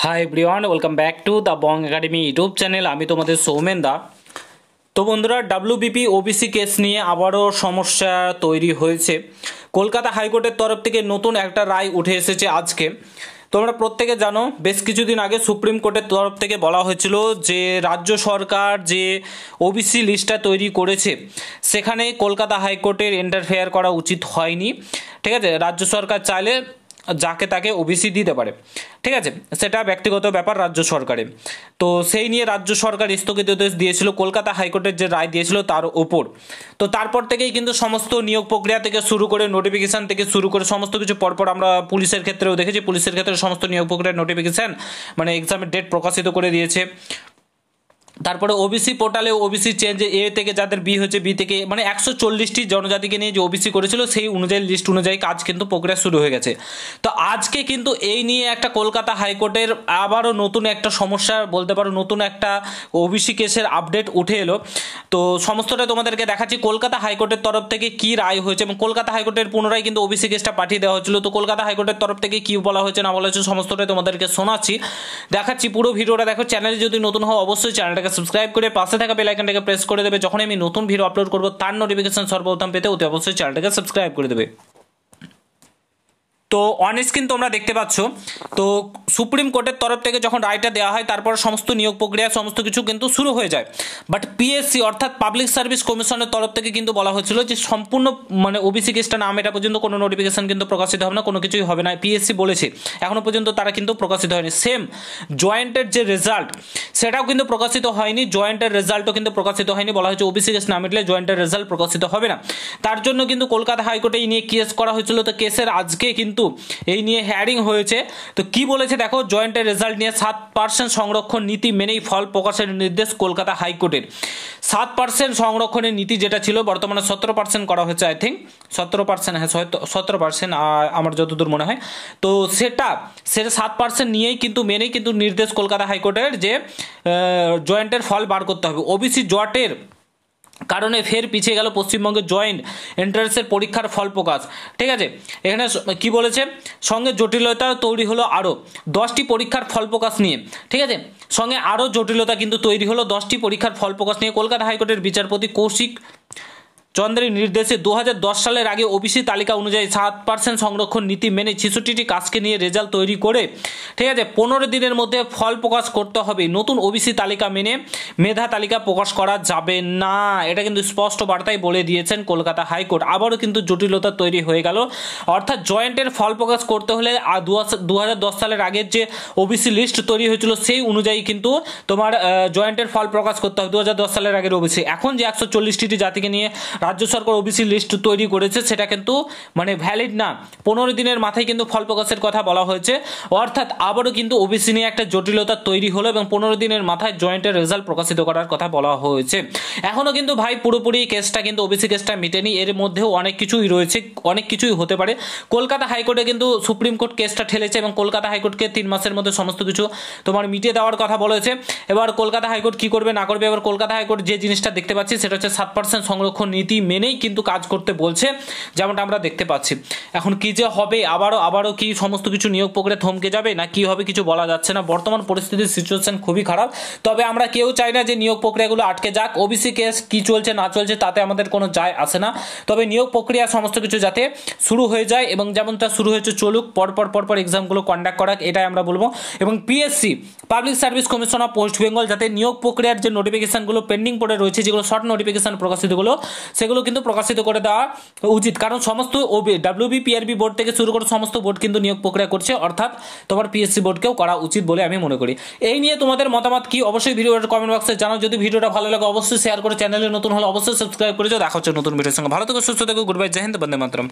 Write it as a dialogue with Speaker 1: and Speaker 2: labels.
Speaker 1: Hi everyone, welcome back to the Bong academy YouTube channel. আমি তোমাদের সৌমেন দা। তো বন্ধুরা, ডাব্লিউবিপি ওবিসি কেস নিয়ে আবারও সমস্যা তৈরি হয়েছে। কলকাতা হাইকোর্টের তরফ থেকে নতুন একটা রায় উঠে এসেছে আজকে। তোমরা প্রত্যেকে জানো, বেশ কিছুদিন আগে সুপ্রিম কোর্টের তরফ থেকে বলা হয়েছিল যে রাজ্য সরকার যে ওবিসি লিস্টটা তৈরি করেছে সেখানে কলকাতা হাইকোর্টের ইন্টারফেয়ার করা উচিত হয়নি। ঠিক আছে, রাজ্য সরকার চাইলে যাকে তাকে ওবিসি দিতে পারে। ঠিক আছে, সেটা ব্যক্তিগত ব্যাপার রাজ্য সরকারের। তো সেই নিয়ে রাজ্য সরকার স্থগিতাদেশ দিয়েছিল কলকাতা হাইকোর্টের যে রায় দিয়েছিল তার ওপর। তো তারপর থেকেই কিন্তু সমস্ত নিয়োগ প্রক্রিয়া থেকে শুরু করে নোটিফিকেশান থেকে শুরু করে সমস্ত কিছু পরপর আমরা পুলিশের ক্ষেত্রেও দেখেছি। পুলিশের ক্ষেত্রে সমস্ত নিয়োগ প্রক্রিয়ার নোটিফিকেশান মানে এক্সামের ডেট প্রকাশিত করে দিয়েছে। তারপরে ওবিসি পোর্টালে ওবিসি চেঞ্জ এ থেকে যাদের বি হচ্ছে, বি থেকে মানে 140টি জনজাতিকে নিয়ে যে ওবিসি করেছিল সেই অনুযায়ী লিস্ট অনুযায়ী কাজ কিন্তু প্রক্রিয়া শুরু হয়ে গেছে। তো আজকে কিন্তু এই নিয়ে একটা কলকাতা হাইকোর্টের আবারও নতুন একটা সমস্যা বলতে পারো, নতুন একটা ওবিসি কেসের আপডেট উঠে এলো। তো সমস্তটা তোমাদেরকে দেখাচ্ছি কলকাতা হাইকোর্টের তরফ থেকে কি রায় হয়েছে, এবং কলকাতা হাইকোর্টের পুনরায় কিন্তু ওবিসি কেসটা পাঠিয়ে দেওয়া হয়েছিল। তো কলকাতা হাইকোর্টের তরফ থেকে কি বলা হয়েছে না বলা হয়েছে সমস্তটাই তোমাদেরকে শোনাচ্ছি, দেখাচ্ছি। পুরো ভিডিওটা দেখো। চ্যানেলে যদি নতুন হও অবশ্যই চ্যানেলটাকে সাবস্ক্রাইব করে পাশে থাকা বেল আইকনটাকে প্রেস করে দেবে। যখন আমি নতুন ভিডিও আপলোড করব তার নোটিফিকেশন সর্বপ্রথম পেতে অতি অবশ্যই চ্যানেলটাকে সাবস্ক্রাইব করে দেবে। তো অন স্ক্রিন তোমরা দেখতে পাচ্ছ, তো সুপ্রিম কোর্টের তরফ থেকে যখন রায়টা দেওয়া হয় তারপর সমস্ত নিয়োগ প্রক্রিয়া সমস্ত কিছু কিন্তু শুরু হয়ে যায়। বাট পিএসসি অর্থাৎ পাবলিক সার্ভিস কমিশনের তরফ থেকে কিন্তু বলা হয়েছিল যে সম্পূর্ণ মানে ওবিসি কেসটা নাম এটা পর্যন্ত কোনো নোটিফিকেশন কিন্তু প্রকাশিত হবে না, কোনো কিছুই হবে না। পিএসসি বলেছে এখনও পর্যন্ত তারা কিন্তু প্রকাশিত হয়নি। সেম জয়েন্টের যে রেজাল্ট সেটাও কিন্তু প্রকাশিত হয়নি, জয়েন্টের রেজাল্টও কিন্তু প্রকাশিত হয়নি। বলা হয়েছে ওবিসি কেস না মিটলে জয়েন্টের রেজাল্ট প্রকাশিত হবে না। তার জন্য কিন্তু কলকাতা হাইকোর্টে এই নিয়ে কেস করা হয়েছিল। তো কেসের আজকে কিন্তু এই নিয়ে হিয়ারিং হয়েছে। তো কি বলেছে দেখো, জয়েন্টের রেজাল্ট নিয়ে 7% সংরক্ষণ নীতি মেনেই ফল প্রকাশের নির্দেশ কলকাতা হাইকোর্টের। 7% সংরক্ষণের নীতি যেটা ছিল বর্তমানে 17% করা হয়েছে, আই থিঙ্ক 17%, হ্যাঁ 17% আমার যতদূর মনে হয়। তো সেটা 7% নিয়েই কিন্তু মেনেই কিন্তু নির্দেশ কলকাতা হাইকোর্টের যে জয়েন্টের ফল বার করতে হবে। ওবিসি জটের কারণে ফের পিছিয়ে গেল পশ্চিমবঙ্গের জয়েন্ট এন্ট্রান্সের পরীক্ষার ফল প্রকাশ। ঠিক আছে, এখানে কি বলেছে, সঙ্গে জটিলতা তৈরি হলো আরও 10টি পরীক্ষার ফল প্রকাশ নিয়ে। ঠিক আছে, সঙ্গে আরও জটিলতা কিন্তু তৈরি হলো 10টি পরীক্ষার ফল প্রকাশ নিয়ে। কলকাতা হাইকোর্টের বিচারপতি কৌশিক চন্দ্রের নির্দেশে 2010 সালের আগে ওবিসি তালিকা অনুযায়ী 7% সংরক্ষণ নীতি মেনে 66টি কাজকে নিয়ে রেজাল্ট তৈরি করে, ঠিক আছে, 15 দিনের মধ্যে ফল প্রকাশ করতে হবে। নতুন ওবিসি তালিকা মেনে মেধা তালিকা প্রকাশ করা যাবে না, এটা কিন্তু স্পষ্ট বার্তায় বলে দিয়েছেন কলকাতা হাইকোর্ট। আবারও কিন্তু জটিলতা তৈরি হয়ে গেল। অর্থাৎ জয়েন্টের ফল প্রকাশ করতে হলে 2010 সালের আগের যে ওবিসি লিস্ট তৈরি হয়েছিল সেই অনুযায়ী কিন্তু তোমার জয়েন্টের ফল প্রকাশ করতে হবে 2010 সালের আগের ওবিসি। এখন যে 140টি জাতিকে নিয়ে রাজ্য সরকার ওবিসি লিস্ট তৈরি করেছে সেটা কিন্তু মানে ভ্যালিড না। 15 দিনের মাথায় কিন্তু ফল প্রকাশের কথা বলা হয়েছে। অর্থাৎ আবারও কিন্তু ওবিসি নিয়ে একটা জটিলতা তৈরি হলো এবং 15 দিনের মাথায় জয়েন্টের রেজাল্ট প্রকাশিত করার কথা বলা হয়েছে। এখনও কিন্তু ভাই পুরোপুরি কেসটা কিন্তু ওবিসি কেসটা মিটেনি, এর মধ্যেও অনেক কিছুই রয়েছে, অনেক কিছুই হতে পারে। কলকাতা হাইকোর্টে কিন্তু সুপ্রিম কোর্ট কেসটা ঠেলেছে এবং কলকাতা হাইকোর্টকে 3 মাসের মধ্যে সমস্ত কিছু তোমার মিটিয়ে দেওয়ার কথা বলেছে। এবার কলকাতা হাইকোর্ট কি করবে না করবে, এবার কলকাতা হাইকোর্ট যে জিনিসটা দেখতে পাচ্ছি সেটা হচ্ছে 7% সংরক্ষণ নীতি মেনেই কিন্তু কাজ করতে বলছে, যেমনটা আমরা দেখতে পাচ্ছি। এখন কি যে হবে, আবারও কি সমস্ত কিছু নিয়োগ প্রক্রিয়া থমকে যাবে না কি হবে কিছু বলা যাচ্ছে না। বর্তমান পরিস্থিতির সিচুয়েশন খুবই খারাপ, তবে আমরা কেউ চাই না যে নিয়োগ প্রক্রিয়াগুলো আটকে যাক। ওবিসি কেস কি চলছে না চলছে তাতে আমাদের কোনো যায় আসে না, তবে নিয়োগ প্রক্রিয়া সমস্ত কিছু যাতে শুরু হয়ে যায় এবং যেমনটা শুরু হয়েছে চলুক, পরপর এক্সামগুলো কন্ডাক্ট করাক, এটাই আমরা বলবো। এবং PSC public service commission of West Bengal যাতে নিয়োগ প্রক্রিয়ার যে নোটিফিকেশনগুলো পেন্ডিং পড়ে রয়েছে, যেগুলো শর্ট নোটিফিকেশন প্রকাশিতগুলো সেগুলো কিন্তু প্রকাশিত করে দেওয়া উচিত। কারণ সমস্ত ডাব্লিউবি পিআরবি বোর্ড থেকে শুরু করে সমস্ত বোর্ড কিন্তু নিয়োগ প্রক্রিয়া করছে, অর্থাৎ তোমার পিএসসি বোর্ডকেও করা উচিত বলে আমি মনে করি। এই নিয়ে তোমাদের মতামত কি অবশ্যই ভিডিওর কমেন্ট বক্সে জানাও। যদি ভিডিওটা ভালো লাগে অবশ্যই শেয়ার করে, চ্যানেলে নতুন হলে অবশ্যই সাবস্ক্রাইব করে যাও। দেখা হচ্ছে নতুন ভিডিওর সঙ্গে। ভালো থেকো, সুস্থ থেকো, গুড বাই, জয় হিন্দ, বন্দে মাতরম।